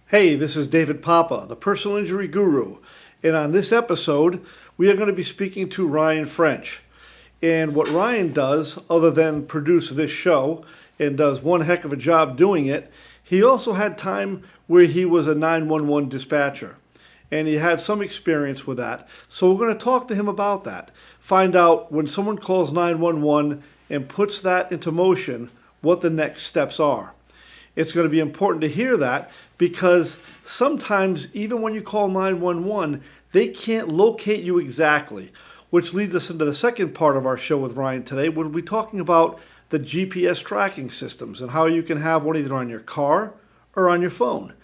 Hey, this is David Papa, the personal injury guru, and on this episode, we are going to be speaking to Ryan French. And what Ryan does, other than produce this show, and does one heck of a job doing it, he also had time where he was a 911 dispatcher. And he had some experience with that. So we're going to talk to him about that. Find out when someone calls 911 and puts that into motion, what the next steps are. It's going to be important to hear that because sometimes even when you call 911, they can't locate you exactly, which leads us into the second part of our show with Ryan today. We'll be talking about the GPS tracking systems and how you can have one either on your car or on your phone.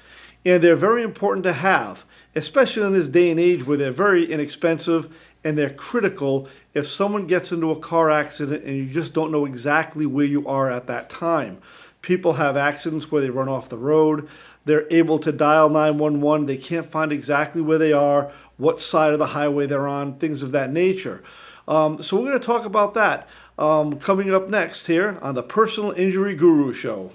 And they're very important to have, especially in this day and age where they're very inexpensive and they're critical if someone gets into a car accident and you just don't know exactly where you are at that time. People have accidents where they run off the road. They're able to dial 911. They can't find exactly where they are, what side of the highway they're on, things of that nature. So we're going to talk about that coming up next here on the Personal Injury Guru Show.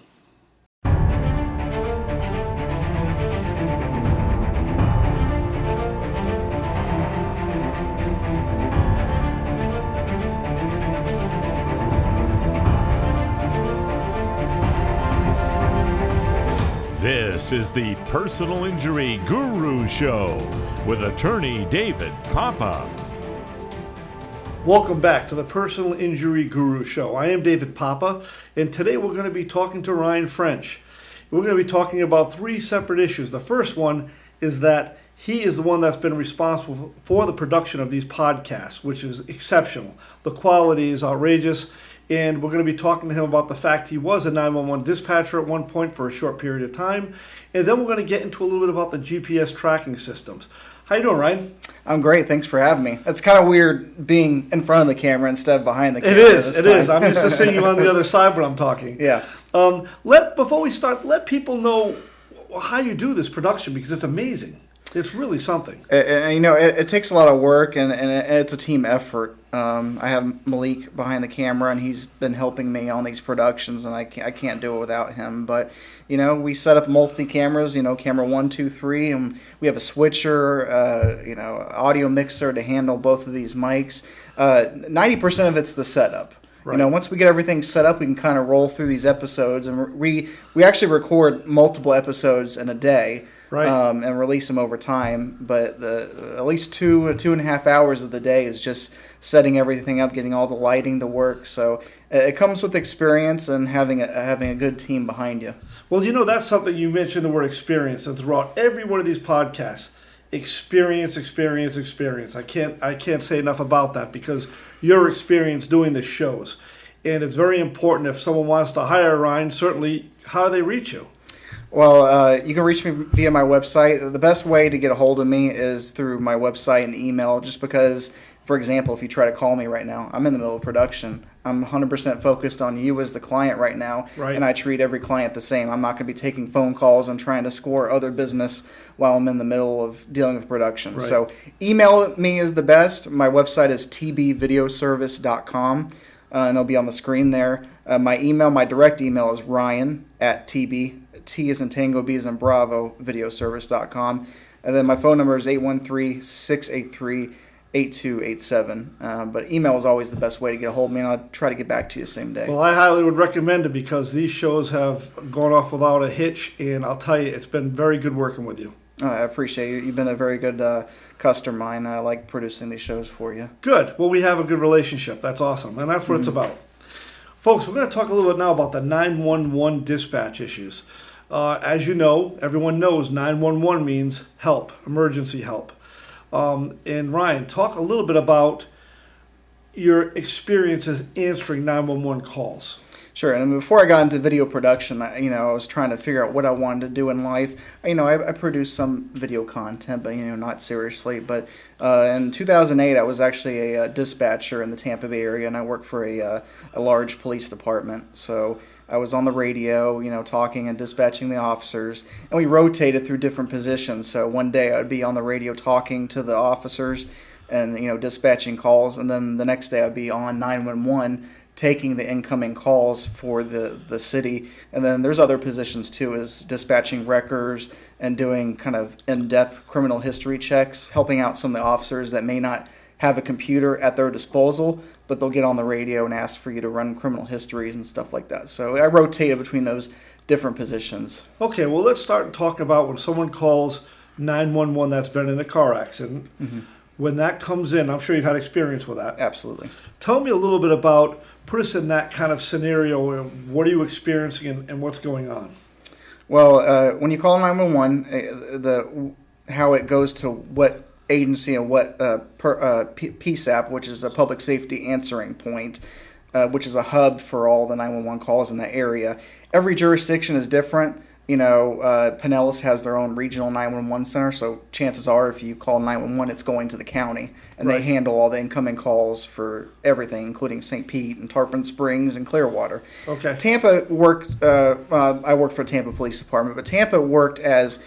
This is the Personal Injury Guru Show with attorney David Papa. Welcome back to the Personal Injury Guru Show. I am David Papa, and today we're going to be talking to Ryan French. We're going to be talking about three separate issues. The first one is that he is the one that's been responsible for the production of these podcasts, which is exceptional. The quality is outrageous. And we're going to be talking to him about the fact he was a 911 dispatcher at one point for a short period of time. And then we're going to get into a little bit about the GPS tracking systems. How you doing, Ryan? I'm great. Thanks for having me. It's kind of weird being in front of the camera instead of behind the camera. It is. I'm used to seeing you on the other side when I'm talking. Yeah. Before we start, let people know how you do this production because it's amazing. It's really something. It takes a lot of work and it's a team effort. I have Malik behind the camera and he's been helping me on these productions and I can't do it without him. But, we set up multi-cameras, camera 1, 2, 3, and we have a switcher, audio mixer to handle both of these mics. 90% of it's the setup. Right. Once we get everything set up, we can kind of roll through these episodes. And we actually record multiple episodes in a day. Right. And release them over time, but at least 2.5 hours of the day is just setting everything up, getting all the lighting to work. So it comes with experience and having a good team behind you. Well, that's something you mentioned, the word experience, and throughout every one of these podcasts, experience. I can't say enough about that because your experience doing the shows, and it's very important if someone wants to hire Ryan. Certainly, how do they reach you? Well, you can reach me via my website. The best way to get a hold of me is through my website and email, just because, for example, if you try to call me right now, I'm in the middle of production. I'm 100% focused on you as the client right now, right. And I treat every client the same. I'm not going to be taking phone calls and trying to score other business while I'm in the middle of dealing with production. Right. So email me is the best. My website is tbvideoservice.com, and it'll be on the screen there. My direct email is ryan@tb. T is in Tango, B is in Bravo, videoservice.com. And then my phone number is 813-683-8287. But email is always the best way to get a hold of me, and I'll try to get back to you the same day. Well, I highly would recommend it because these shows have gone off without a hitch, and I'll tell you, it's been very good working with you. I appreciate you. You've been a very good customer of mine. I like producing these shows for you. Good. Well, we have a good relationship. That's awesome, and that's what it's about. Folks, we're going to talk a little bit now about the 911 dispatch issues. As you know, everyone knows 911 means help, emergency help. And Ryan, talk a little bit about your experiences answering 911 calls. Sure, and before I got into video production, I was trying to figure out what I wanted to do in life. I produced some video content, but not seriously. But in 2008, I was actually a dispatcher in the Tampa Bay area, and I worked for a large police department. So I was on the radio, talking and dispatching the officers, and we rotated through different positions. So one day I'd be on the radio talking to the officers and dispatching calls, and then the next day I'd be on 911 taking the incoming calls for the city. And then there's other positions too, is dispatching wreckers and doing kind of in-depth criminal history checks, helping out some of the officers that may not have a computer at their disposal, but they'll get on the radio and ask for you to run criminal histories and stuff like that. So I rotated between those different positions. Okay, well, let's start and talk about when someone calls 911 that's been in a car accident. Mm-hmm. When that comes in, I'm sure you've had experience with that. Absolutely. Tell me a little bit about, put us in that kind of scenario. What are you experiencing and what's going on? Well, when you call 911, how it goes to what agency and what PSAP, which is a public safety answering point, which is a hub for all the 911 calls in the area. Every jurisdiction is different. Pinellas has their own regional 911 center, so chances are if you call 911, it's going to the county, and Right. they handle all the incoming calls for everything, including St. Pete and Tarpon Springs and Clearwater. Okay. Tampa worked, I worked for Tampa Police Department, but Tampa worked as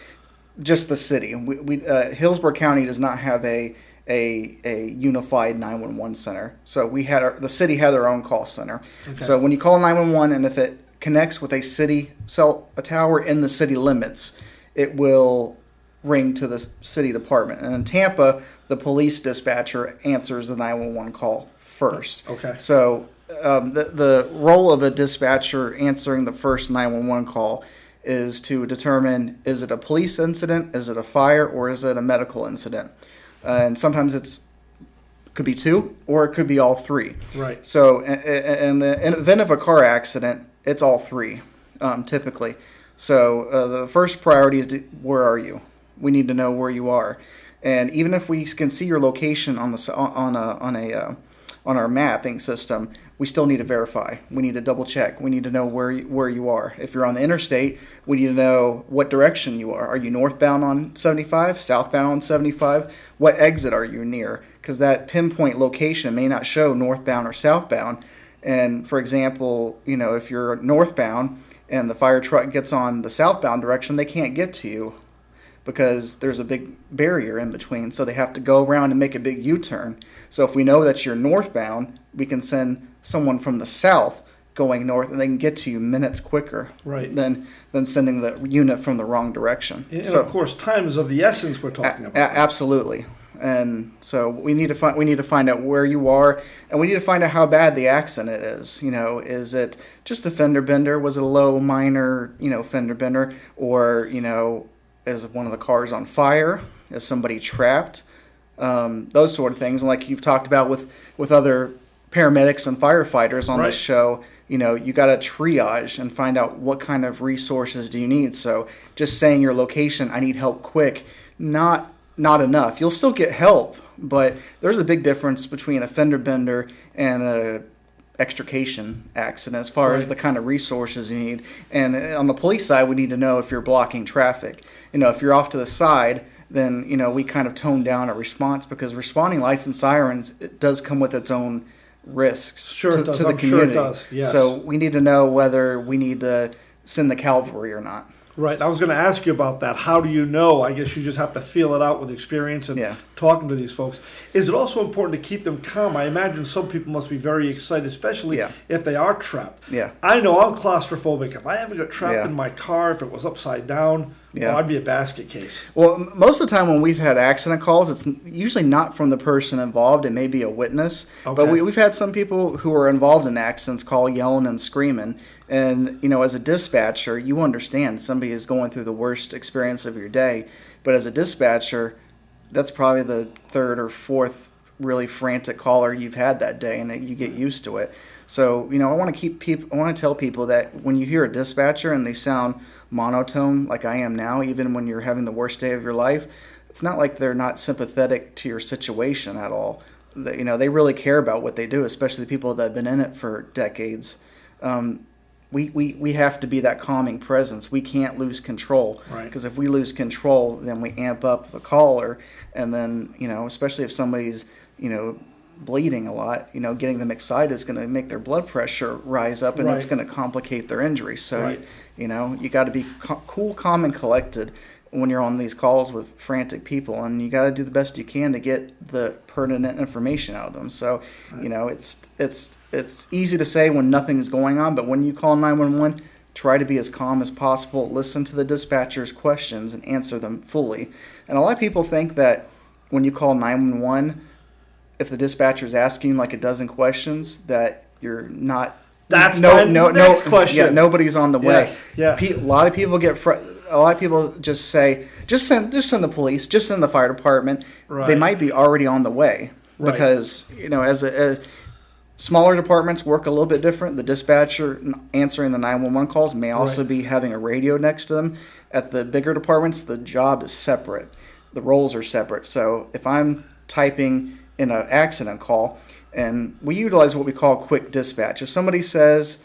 just the city. Hillsborough County does not have a unified 911 center, so the city had their own call center. Okay. So when you call 911, and if it connects with a tower in the city limits, it will ring to the city department. And in Tampa, the police dispatcher answers the 911 call first. Okay. So the role of a dispatcher answering the first 911 call is to determine, is it a police incident, is it a fire, or is it a medical incident? And sometimes could be two, or it could be all three. Right. So in the event of a car accident, it's all three, typically. So the first priority is where are you? We need to know where you are, and even if we can see your location on our mapping system, we still need to verify. We need to double check. We need to know where you are. If you're on the interstate, we need to know what direction you are. Are you northbound on 75, southbound on 75? What exit are you near? Because that pinpoint location may not show northbound or southbound. And for example, if you're northbound and the fire truck gets on the southbound direction, they can't get to you because there's a big barrier in between. So they have to go around and make a big U-turn. So if we know that you're northbound, we can send someone from the south going north, and they can get to you minutes quicker Right. than sending the unit from the wrong direction. And So of course, time is of the essence we're talking about. absolutely. And so we need to find out where you are, and we need to find out how bad the accident is. Is it just a fender bender? Was it a low minor, fender bender, or is one of the cars on fire? Is somebody trapped? Those sort of things. And like you've talked about with other paramedics and firefighters on Right. this show, you got to triage and find out what kind of resources do you need. So just saying your location, I need help quick, not enough. You'll still get help, but there's a big difference between a fender bender and a extrication accident as far as Right. the kind of resources you need. And on the police side, we need to know if you're blocking traffic. If you're off to the side, then we kind of tone down a response, because responding lights and sirens, it does come with its own risks Sure it does. to the I'm sure it community. does, yes. So we need to know whether we need to send the cavalry or not. Right. I was going to ask you about that. How do you know? I guess you just have to feel it out with experience and Yeah. talking to these folks. Is it also important to keep them calm? I imagine some people must be very excited, especially Yeah. if they are trapped. Yeah. I know I'm claustrophobic. If I ever got trapped Yeah. in my car, if it was upside down, Yeah. I'd be a basket case. Well, most of the time when we've had accident calls, it's usually not from the person involved. It may be a witness. Okay. But we've had some people who are involved in accidents call yelling and screaming. And, as a dispatcher, you understand somebody is going through the worst experience of your day. But as a dispatcher, that's probably the third or fourth really frantic caller you've had that day, and you get used to it. So, I want to tell people that when you hear a dispatcher and they sound monotone like I am now, even when you're having the worst day of your life, it's not like they're not sympathetic to your situation at all. They really care about what they do, especially the people that have been in it for decades. We have to be that calming presence. We can't lose control. Right. Because if we lose control, then we amp up the caller, and then especially if somebody's bleeding a lot, getting them excited is going to make their blood pressure rise up, and that's Right. going to complicate their injury. So Right. you got to be cool, calm, and collected. when you're on these calls with frantic people, and you got to do the best you can to get the pertinent information out of them. So, it's easy to say when nothing is going on, but when you call 911, try to be as calm as possible. Listen to the dispatcher's questions and answer them fully. And a lot of people think that when you call 911, if the dispatcher is asking you like a dozen questions, that you're not. That's next question. Yeah, nobody's on the way. Yes. A lot of people a lot of people just say, just send the police, just send the fire department. Right. They might be already on the way because as smaller departments work a little bit different. The dispatcher answering the 911 calls may also be having a radio next to them. At the bigger departments, the job is separate. The roles are separate. So if I'm typing in an accident call, and we utilize what we call quick dispatch. If somebody says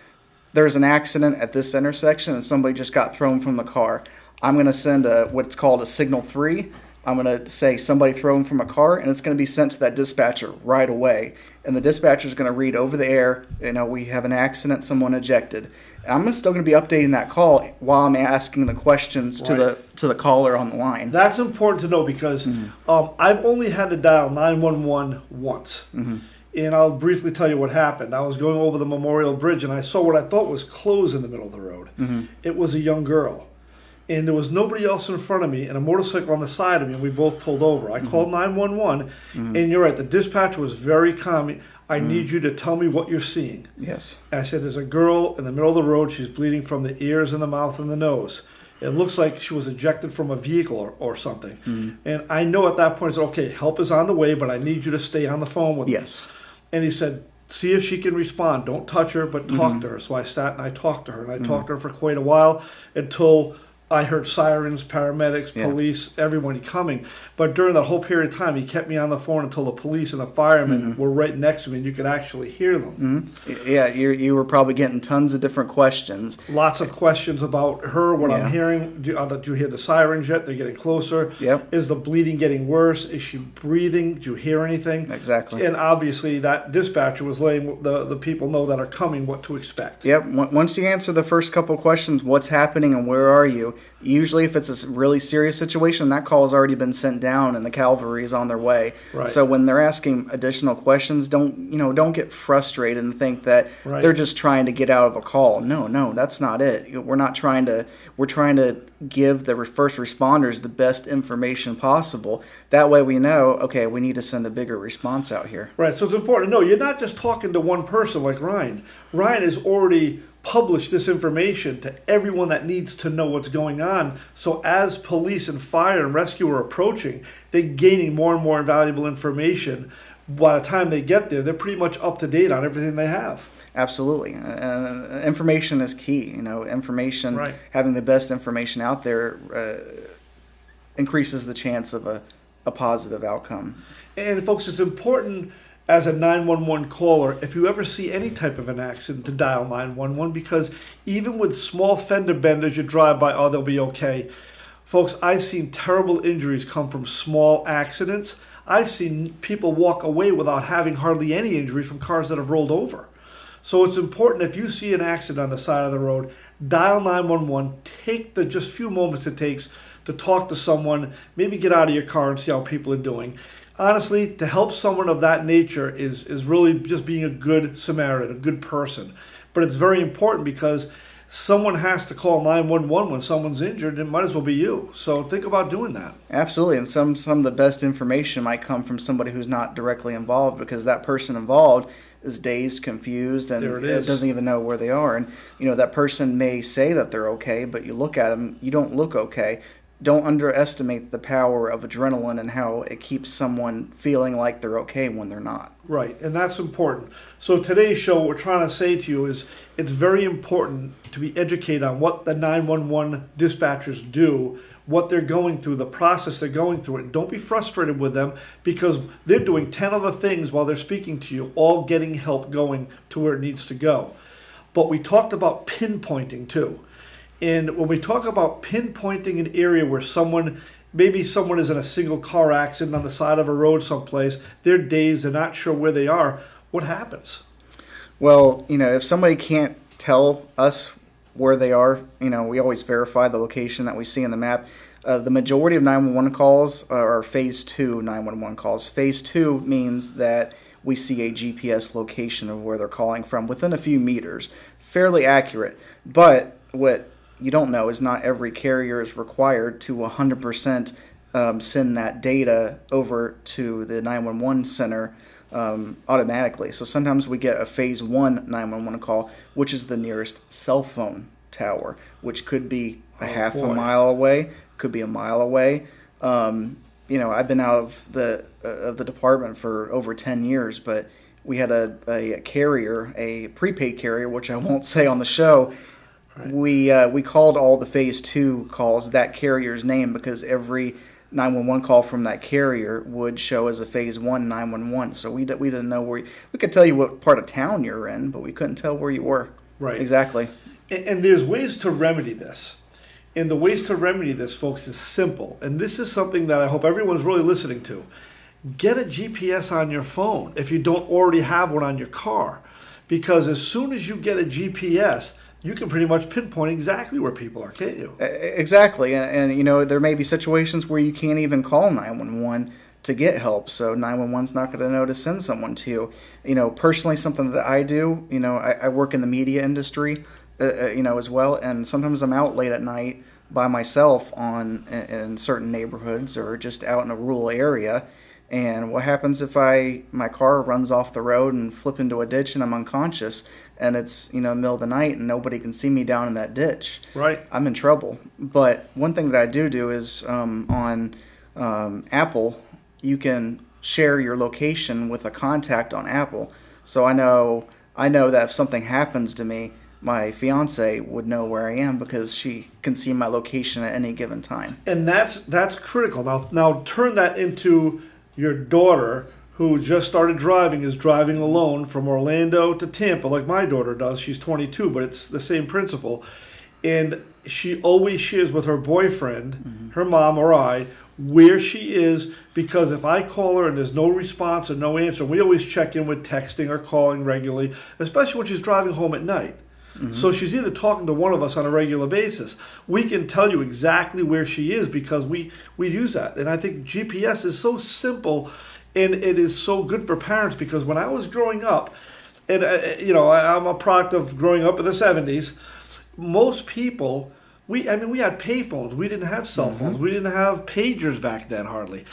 there's an accident at this intersection and somebody just got thrown from the car, I'm going to send what's called a signal 3. I'm going to say somebody thrown from a car, and it's going to be sent to that dispatcher right away. And the dispatcher is going to read over the air, we have an accident, someone ejected. And I'm still going to be updating that call while I'm asking the questions to the caller on the line. That's important to know because I've only had to dial 911 once. Mm-hmm. And I'll briefly tell you what happened. I was going over the Memorial Bridge, and I saw what I thought was clothes in the middle of the road. Mm-hmm. It was a young girl. And there was nobody else in front of me and a motorcycle on the side of me, and we both pulled over. I called 911, and you're right, the dispatcher was very calm. I need you to tell me what you're seeing. Yes. I said, there's a girl in the middle of the road. She's bleeding from the ears and the mouth and the nose. It looks like she was ejected from a vehicle or something. And I know at that point, I said, okay, help is on the way, but I need you to stay on the phone with me. Yes. And he said, see if she can respond. Don't touch her, but talk to her. So I sat and I talked to her. And I talked to her for quite a while until I heard sirens, paramedics, police, everyone coming. But during that whole period of time, he kept me on the phone until the police and the firemen were right next to me, and you could actually hear them. Yeah, you were probably getting tons of different questions. Lots of questions about her, what I'm hearing. Do you hear the sirens yet? They're getting closer. Yep. Is the bleeding getting worse? Is she breathing? Do you hear anything? Exactly. And obviously that dispatcher was letting the people know that are coming what to expect. Yep. Once you answer the first couple of questions, what's happening and where are you? Usually if it's a really serious situation, that call has already been sent down and the cavalry is on their way. Right. So when they're asking additional questions, don't get frustrated and think that they're just trying to get out of a call. No, that's not it. We're trying to give the first responders the best information possible. That way we know, okay, we need to send a bigger response out here. Right. So it's important to know you're not just talking to one person like Ryan. Ryan has already publish this information to everyone that needs to know what's going on. So as police and fire and rescue are approaching, they're gaining more and more valuable information. By the time they get there, they're pretty much up to date on everything they have. Absolutely. Information is key. Information, having the best information out there increases the chance of a positive outcome. And folks, it's important as a 911 caller, if you ever see any type of an accident, to dial 911, because even with small fender benders, you drive by, they'll be okay. Folks, I've seen terrible injuries come from small accidents. I've seen people walk away without having hardly any injuries from cars that have rolled over. So it's important, if you see an accident on the side of the road, dial 911, take the just few moments it takes to talk to someone, maybe get out of your car and see how people are doing. Honestly, to help someone of that nature is really just being a good Samaritan, a good person. But it's very important because someone has to call 911 when someone's injured. It might as well be you. So think about doing that. Absolutely. And some of the best information might come from somebody who's not directly involved, because that person involved is dazed, confused, and doesn't even know where they are. And, that person may say that they're okay, but you look at them, you don't look okay. Don't underestimate the power of adrenaline and how it keeps someone feeling like they're okay when they're not. Right, and that's important. So today's show, what we're trying to say to you is it's very important to be educated on what the 911 dispatchers do, what they're going through, the process they're going through. And don't be frustrated with them, because they're doing 10 other things while they're speaking to you, all getting help going to where it needs to go. But we talked about pinpointing too. And when we talk about pinpointing an area where maybe someone is in a single car accident on the side of a road someplace, they're dazed, they're not sure where they are, what happens? Well, if somebody can't tell us where they are, we always verify the location that we see in the map. The majority of 911 calls are phase 2 911 calls. Phase 2 means that we see a GPS location of where they're calling from within a few meters. Fairly accurate. But what you don't know is not every carrier is required to 100% send that data over to the 911 center automatically. So sometimes we get a phase 1 911 call, which is the nearest cell phone tower, which could be a half a mile away, could be a mile away. I've been out of the department for over 10 years, but we had a carrier, a prepaid carrier, which I won't say on the show. Right. We called all the phase 2 calls that carrier's name because every 911 call from that carrier would show as a phase 1 911. So we didn't know where we could tell you what part of town you're in, but we couldn't tell where you were. Right. Exactly. And there's ways to remedy this. And the ways to remedy this, folks, is simple. And this is something that I hope everyone's really listening to. Get a GPS on your phone if you don't already have one on your car. Because as soon as you get a GPS, you can pretty much pinpoint exactly where people are, can't you? Exactly. And there may be situations where you can't even call 911 to get help. So 911's not going to know to send someone to you. Personally, something that I do, I work in the media industry, as well. And sometimes I'm out late at night by myself in certain neighborhoods or just out in a rural area. And what happens if my car runs off the road and flip into a ditch and I'm unconscious and it's middle of the night and nobody can see me down in that ditch? Right. I'm in trouble. But one thing that I do is on Apple, you can share your location with a contact on Apple. So I know that if something happens to me, my fiance would know where I am because she can see my location at any given time. And that's critical. Now turn that into your daughter, who just started driving, is driving alone from Orlando to Tampa, like my daughter does. She's 22, but it's the same principle. And she always shares with her boyfriend, her mom or I, where she is, because if I call her and there's no response or no answer, we always check in with texting or calling regularly, especially when she's driving home at night. So she's either talking to one of us on a regular basis. We can tell you exactly where she is because we use that. And I think GPS is so simple, and it is so good for parents because when I was growing up, and I'm a product of growing up in the 70s, most people, we had payphones. We didn't have cell phones. We didn't have pagers back then hardly.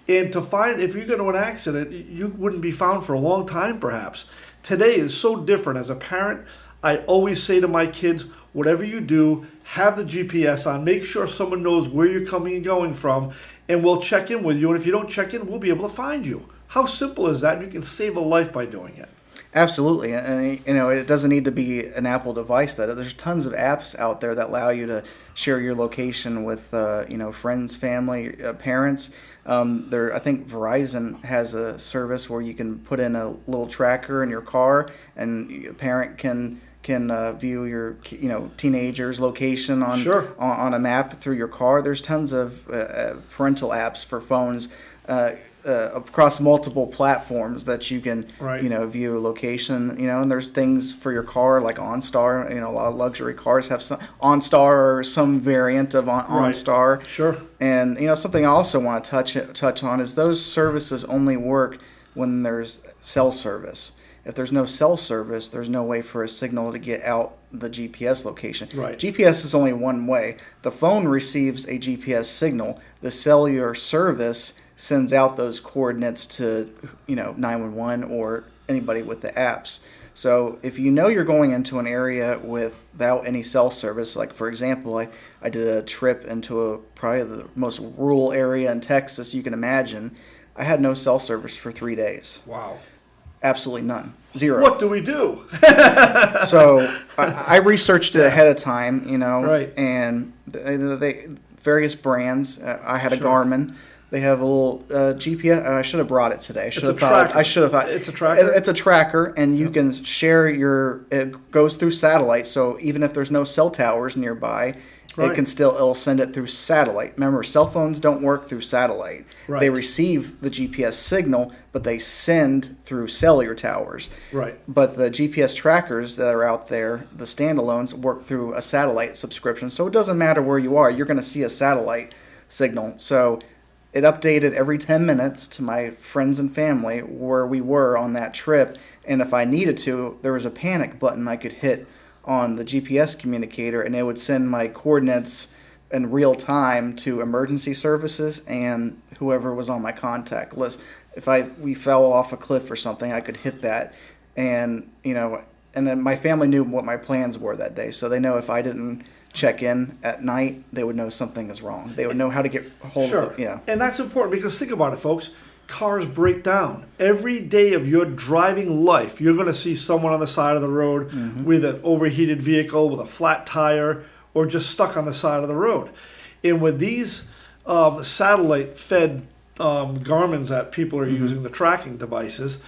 And to find, if you get into an accident, you wouldn't be found for a long time perhaps. Today is so different. As a parent, I always say to my kids, whatever you do, have the GPS on. Make sure someone knows where you're coming and going from, and we'll check in with you. And if you don't check in, we'll be able to find you. How simple is that? And you can save a life by doing it. Absolutely. And it doesn't need to be an Apple device. There's tons of apps out there that allow you to share your location with friends, family, parents. I think Verizon has a service where you can put in a little tracker in your car, and a parent can view your teenager's location on a map through your car. There's tons of parental apps for phones across multiple platforms that you can view a location. And there's things for your car like OnStar. A lot of luxury cars have some OnStar or some variant of OnStar. Right. Sure. And something I also want to touch on is those services only work when there's cell service. If there's no cell service, there's no way for a signal to get out the GPS location. Right. GPS is only one way. The phone receives a GPS signal. The cellular service sends out those coordinates to 911 or anybody with the apps. So if you're going into an area without any cell service, like for example, I did a trip into probably the most rural area in Texas you can imagine. I had no cell service for 3 days. Wow. Absolutely none. Zero. What do we do? So I researched it ahead of time, Right. And they various brands. I had a Garmin. They have a little GPS. I should have brought it today. I should have thought. It's a tracker? It's a tracker, and you can share it goes through satellite, so even if there's no cell towers nearby, Right. it'll send it through satellite. Remember, cell phones don't work through satellite. Right. They receive the GPS signal, but they send through cellular towers. Right. But the GPS trackers that are out there, the standalones, work through a satellite subscription. So it doesn't matter where you are, you're going to see a satellite signal. So it updated every 10 minutes to my friends and family where we were on that trip. And if I needed to, there was a panic button I could hit on the GPS communicator, and it would send my coordinates in real time to emergency services and whoever was on my contact list. If we fell off a cliff or something, I could hit that, and and then my family knew what my plans were that day, so they know if I didn't check in at night, they would know something is wrong. They would know how to get hold of it. And that's important because think about it, folks. Cars break down. Every day of your driving life, you're going to see someone on the side of the road with an overheated vehicle, with a flat tire, or just stuck on the side of the road. And with these satellite-fed Garmins that people are using, the tracking devices,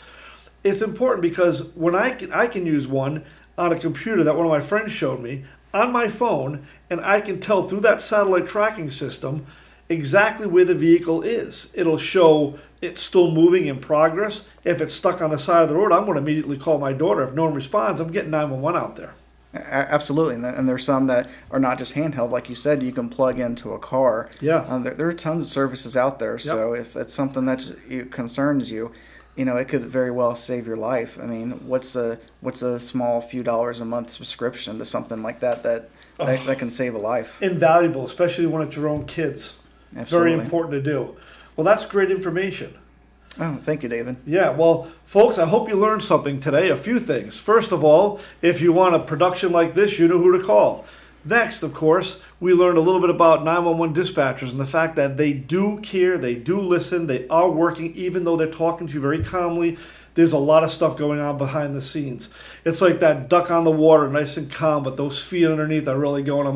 it's important because when I can use one on a computer that one of my friends showed me on my phone, and I can tell through that satellite tracking system exactly where the vehicle is. It'll show it's still moving in progress. If it's stuck on the side of the road, I'm going to immediately call my daughter. If no one responds, I'm getting 911 out there. Absolutely, and there's some that are not just handheld, like you said. You can plug into a car. Yeah, there are tons of services out there. So if it's something that concerns you, it could very well save your life. I mean, what's a small few dollars a month subscription to something like that can save a life? Invaluable, especially when it's your own kids. Absolutely. Very important to do. Well, that's great information. Oh, thank you, David. Yeah, well, folks, I hope you learned something today. A few things. First of all, if you want a production like this, you know who to call. Next, of course, we learned a little bit about 911 dispatchers and the fact that they do care, they do listen, they are working, even though they're talking to you very calmly. There's a lot of stuff going on behind the scenes. It's like that duck on the water, nice and calm, but those feet underneath are really going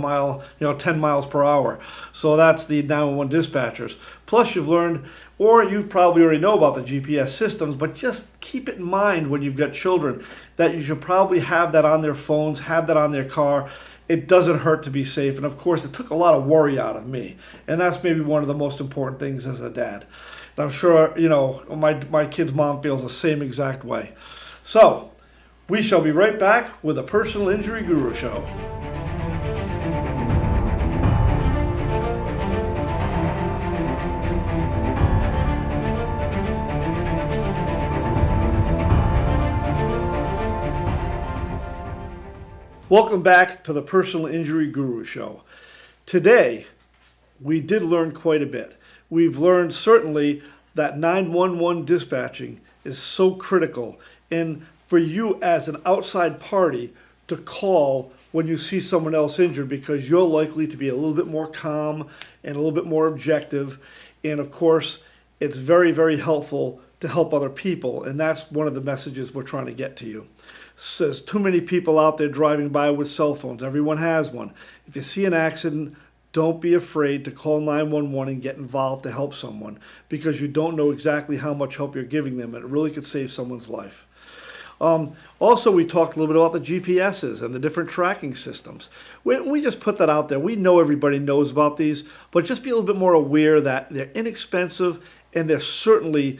10 miles per hour. So that's the 911 dispatchers. Plus, you've learned, or you probably already know about the GPS systems, but just keep it in mind when you've got children that you should probably have that on their phones, have that on their car. It doesn't hurt to be safe. And of course, it took a lot of worry out of me. And that's maybe one of the most important things as a dad. And I'm sure, my kid's mom feels the same exact way. So, we shall be right back with a Personal Injury Guru Show. Welcome back to the Personal Injury Guru Show. Today, we did learn quite a bit. We've learned certainly that 911 dispatching is so critical, and for you as an outside party to call when you see someone else injured, because you're likely to be a little bit more calm and a little bit more objective. And of course, it's very, very helpful to help other people, and that's one of the messages we're trying to get to you. So there's too many people out there driving by with cell phones. Everyone has one. If you see an accident, don't be afraid to call 911 and get involved to help someone, because you don't know exactly how much help you're giving them, and it really could save someone's life. Also, we talked a little bit about the GPSs and the different tracking systems. We just put that out there. We know everybody knows about these, but just be a little bit more aware that they're inexpensive, and they're certainly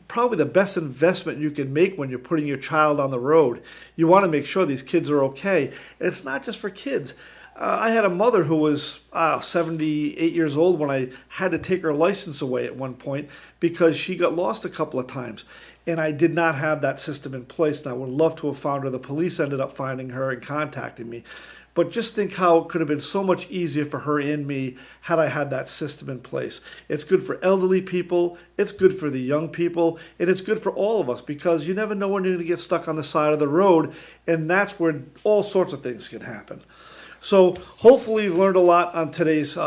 probably the best investment you can make when you're putting your child on the road. You want to make sure these kids are okay. And it's not just for kids. I had a mother who was 78 years old when I had to take her license away at one point because she got lost a couple of times. And I did not have that system in place. And I would love to have found her. The police ended up finding her and contacting me. But just think how it could have been so much easier for her and me had I had that system in place. It's good for elderly people, it's good for the young people, and it's good for all of us, because you never know when you're going to get stuck on the side of the road, and that's where all sorts of things can happen. So hopefully you've learned a lot on today's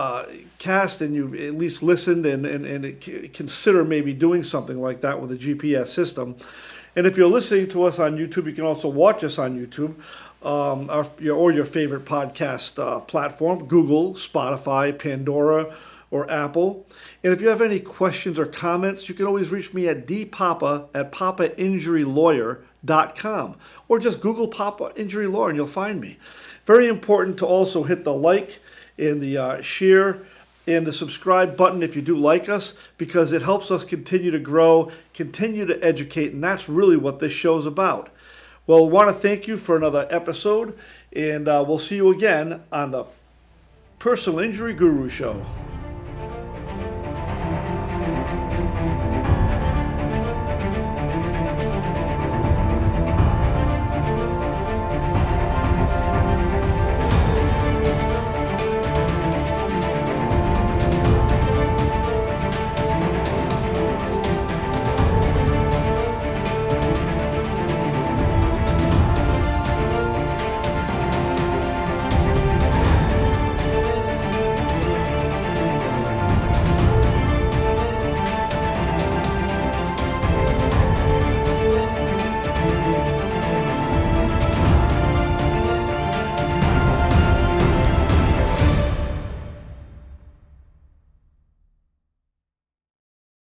cast, and you've at least listened and consider maybe doing something like that with a GPS system. And if you're listening to us on YouTube, you can also watch us on YouTube. Or your favorite podcast platform, Google, Spotify, Pandora, or Apple. And if you have any questions or comments, you can always reach me at dpapa@papainjurylawyer.com, or just Google Papa Injury Lawyer and you'll find me. Very important to also hit the like and the share and the subscribe button if you do like us, because it helps us continue to grow, continue to educate, and that's really what this show's about. Well, we want to thank you for another episode, and we'll see you again on the Personal Injury Guru Show.